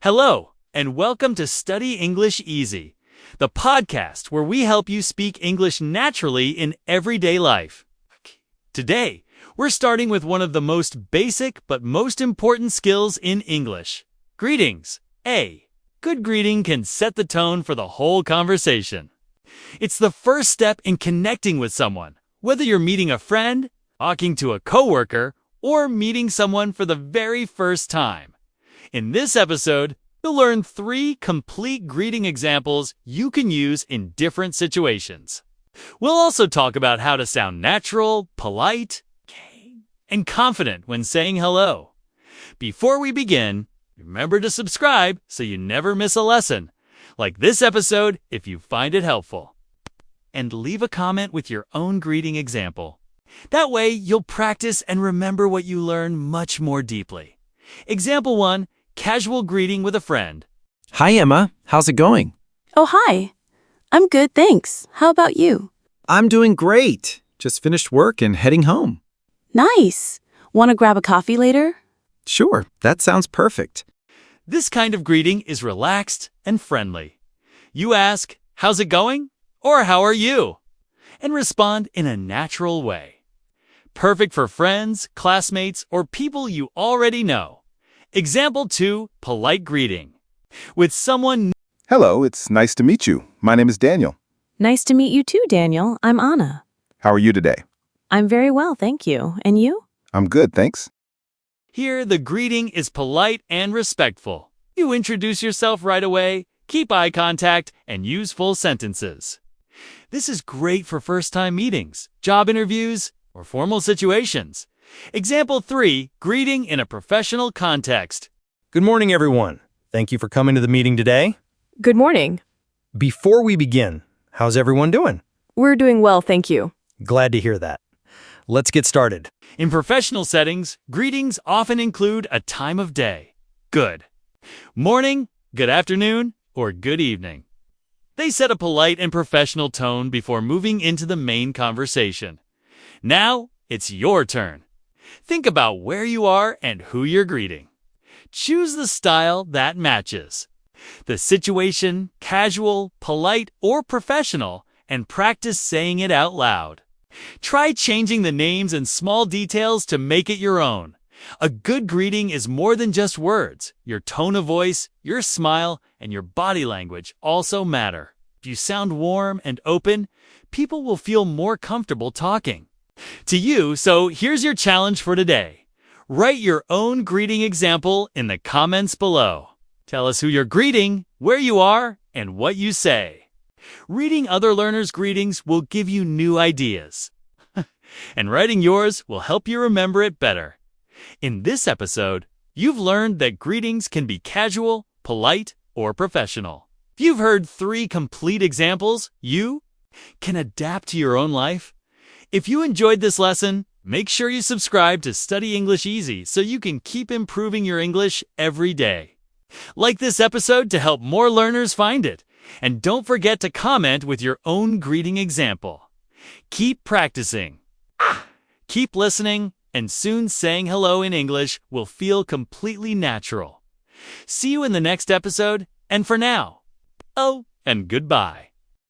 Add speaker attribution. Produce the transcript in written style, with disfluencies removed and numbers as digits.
Speaker 1: Hello, and welcome to Study English Easy, the podcast where we help you speak English naturally in everyday life. Today, we're starting with one of the most basic but most important skills in English, greetings. A good greeting can set the tone for the whole conversation. It's the first step in connecting with someone, whether you're meeting a friend, talking to a coworker, or meeting someone for the very first time. In this episode, you'll learn 3 complete greeting examples you can use in different situations. We'll also talk about how to sound natural, polite, and confident when saying hello. Before we begin, remember to subscribe so you never miss a lesson, like this episode if you find it helpful. And leave a comment with your own greeting example. That way, you'll practice and remember what you learn much more deeply. Example 1, casual greeting with a friend.
Speaker 2: Hi, Emma. How's it going?
Speaker 3: Oh, hi. I'm good, thanks. How about you?
Speaker 2: I'm doing great. Just finished work and heading home.
Speaker 3: Nice. Want to grab a coffee later?
Speaker 2: Sure, that sounds perfect.
Speaker 1: This kind of greeting is relaxed and friendly. You ask, how's it going? Or how are you? And respond in a natural way. Perfect for friends, classmates, or people you already know. Example 2, polite greeting. With someone.
Speaker 4: Hello, it's nice to meet you. My name is Daniel.
Speaker 3: Nice to meet you too, Daniel. I'm Anna.
Speaker 4: How are you today?
Speaker 3: I'm very well, thank you. And you?
Speaker 4: I'm good, thanks.
Speaker 1: Here, the greeting is polite and respectful. You introduce yourself right away, keep eye contact, and use full sentences. This is great for first-time meetings, job interviews, or formal situations. Example 3, greeting in a professional context.
Speaker 5: Good morning, everyone. Thank you for coming to the meeting today.
Speaker 6: Good morning.
Speaker 5: Before we begin, how's everyone doing?
Speaker 6: We're doing well, thank you.
Speaker 5: Glad to hear that. Let's get started.
Speaker 1: In professional settings, greetings often include a time of day. Good morning, good afternoon, or good evening. They set a polite and professional tone before moving into the main conversation. Now, it's your turn. Think about where you are and who you're greeting. Choose the style that matches the situation, casual, polite, or professional, and practice saying it out loud. Try changing the names and small details to make it your own. A good greeting is more than just words. Your tone of voice, your smile, and your body language also matter. If you sound warm and open, people will feel more comfortable talking to you. So here's your challenge for today. Write your own greeting example in the comments below. Tell us who you're greeting, where you are, and what you say. Reading other learners' greetings will give you new ideas. And writing yours will help you remember it better. In this episode, you've learned that greetings can be casual, polite, or professional. If you've heard 3 complete examples, you can adapt to your own life. If you enjoyed this lesson, make sure you subscribe to Study English Easy so you can keep improving your English every day. Like this episode to help more learners find it. And don't forget to comment with your own greeting example. Keep practicing. Keep listening, and soon saying hello in English will feel completely natural. See you in the next episode, and for now, and goodbye.